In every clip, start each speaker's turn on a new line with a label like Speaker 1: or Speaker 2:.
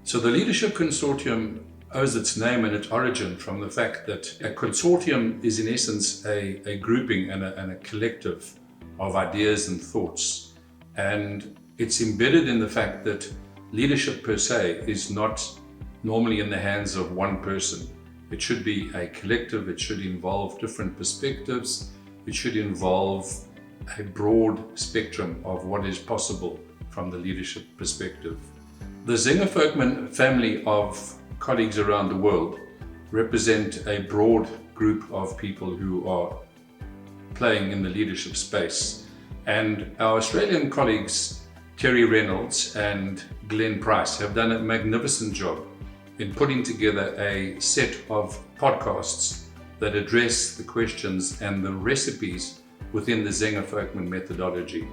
Speaker 1: So the Leadership Consortium owes its name and its origin from the fact that a consortium is in essence a grouping and a collective of ideas and thoughts. And it's embedded in the fact that leadership per se is not normally in the hands of one person. It should be a collective, it should involve different perspectives, it should involve a broad spectrum of what is possible from the leadership perspective. The Zenger-Folkman family of colleagues around the world represent a broad group of people who are playing in the leadership space. And our Australian colleagues, Terry Reynolds and Glenn Price, have done a magnificent job in putting together a set of podcasts that address the questions and the recipes within the Zenger-Folkman methodology.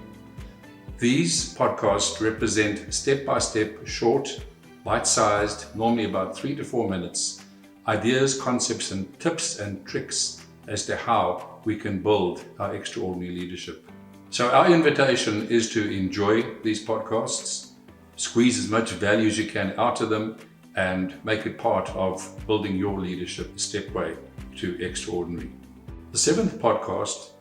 Speaker 1: These podcasts represent step-by-step, short, bite-sized, normally about 3 to 4 minutes, ideas, concepts, and tips and tricks as to how we can build our extraordinary leadership. So our invitation is to enjoy these podcasts, squeeze as much value as you can out of them, and make it part of building your leadership stepway to extraordinary. The 7th podcast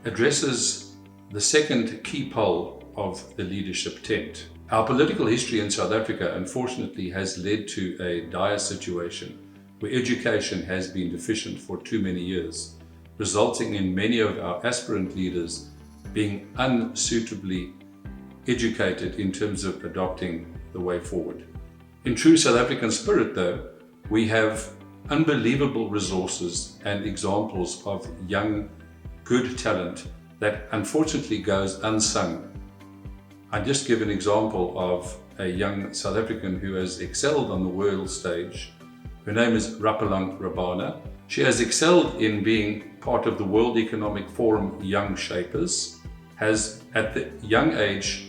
Speaker 1: addresses the second key pole of the leadership tent. Our political history in South Africa, unfortunately, has led to a dire situation where education has been deficient for too many years, resulting in many of our aspirant leaders being unsuitably educated in terms of adopting the way forward. In true South African spirit, though, we have unbelievable resources and examples of young, good talent that unfortunately goes unsung. I just give an example of a young South African who has excelled on the world stage. Her name is Rapalang Rabana. She has excelled in being part of the World Economic Forum Young Shapers, has at the young age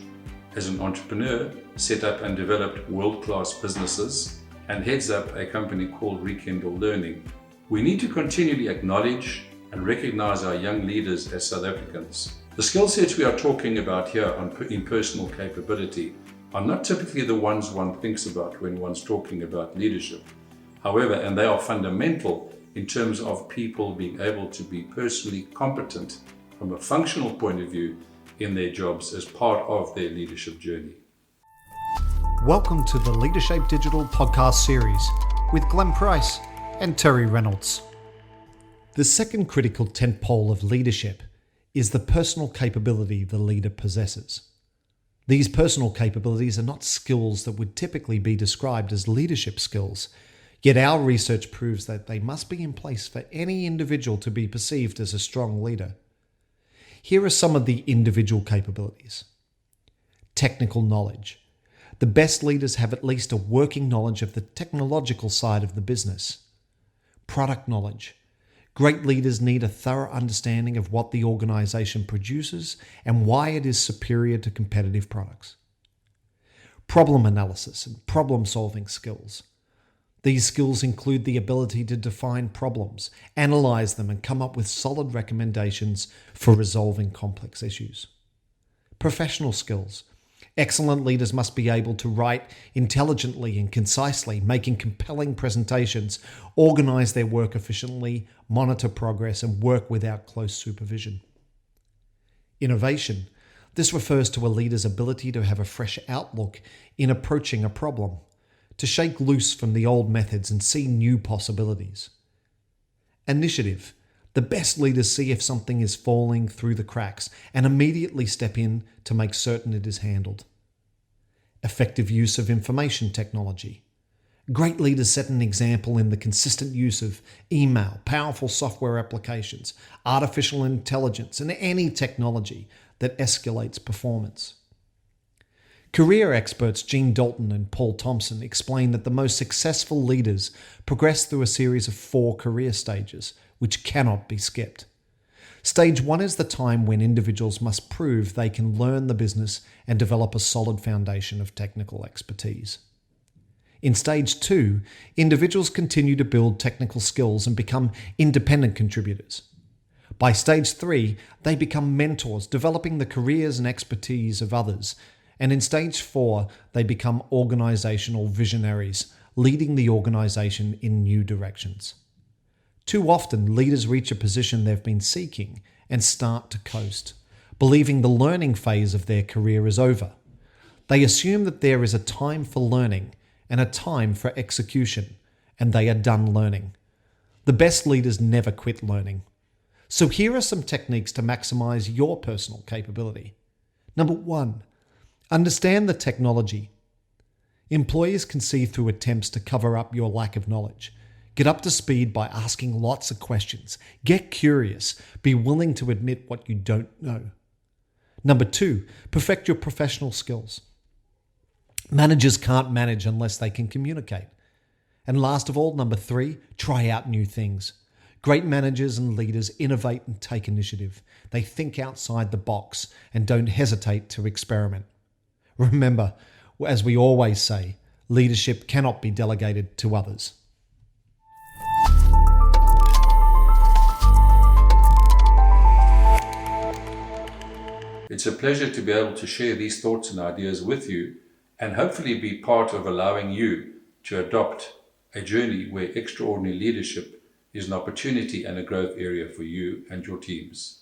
Speaker 1: as an entrepreneur set up and developed world-class businesses, and heads up a company called Rekindle Learning. We need to continually acknowledge and recognize our young leaders as South Africans. The skill sets we are talking about here in personal capability are not typically the ones one thinks about when one's talking about leadership. However, and they are fundamental in terms of people being able to be personally competent from a functional point of view in their jobs as part of their leadership journey.
Speaker 2: Welcome to the Leadership Digital podcast series with Glenn Price and Terry Reynolds. The second critical tentpole of leadership is the personal capability the leader possesses. These personal capabilities are not skills that would typically be described as leadership skills, yet our research proves that they must be in place for any individual to be perceived as a strong leader. Here are some of the individual capabilities. Technical knowledge. The best leaders have at least a working knowledge of the technological side of the business. Product knowledge. Great leaders need a thorough understanding of what the organization produces and why it is superior to competitive products. Problem analysis and problem-solving skills. These skills include the ability to define problems, analyze them, and come up with solid recommendations for resolving complex issues. Professional skills. Excellent leaders must be able to write intelligently and concisely, making compelling presentations, organize their work efficiently, monitor progress, and work without close supervision. Innovation. This refers to a leader's ability to have a fresh outlook in approaching a problem, to shake loose from the old methods and see new possibilities. Initiative. The best leaders see if something is falling through the cracks and immediately step in to make certain it is handled. Effective use of information technology. Great leaders set an example in the consistent use of email, powerful software applications, artificial intelligence, and any technology that escalates performance. Career experts Gene Dalton and Paul Thompson explain that the most successful leaders progress through a series of 4 career stages, which cannot be skipped. Stage 1 is the time when individuals must prove they can learn the business and develop a solid foundation of technical expertise. In stage 2, individuals continue to build technical skills and become independent contributors. By stage 3, they become mentors, developing the careers and expertise of others And in stage 4, they become organizational visionaries, leading the organization in new directions. Too often, leaders reach a position they've been seeking and start to coast, believing the learning phase of their career is over. They assume that there is a time for learning and a time for execution, and they are done learning. The best leaders never quit learning. So here are some techniques to maximize your personal capability. Number 1, understand the technology. Employers can see through attempts to cover up your lack of knowledge. Get up to speed by asking lots of questions. Get curious. Be willing to admit what you don't know. Number 2, perfect your professional skills. Managers can't manage unless they can communicate. And last of all, number 3, try out new things. Great managers and leaders innovate and take initiative. They think outside the box and don't hesitate to experiment. Remember, as we always say, leadership cannot be delegated to others.
Speaker 1: It's a pleasure to be able to share these thoughts and ideas with you and hopefully be part of allowing you to adopt a journey where extraordinary leadership is an opportunity and a growth area for you and your teams.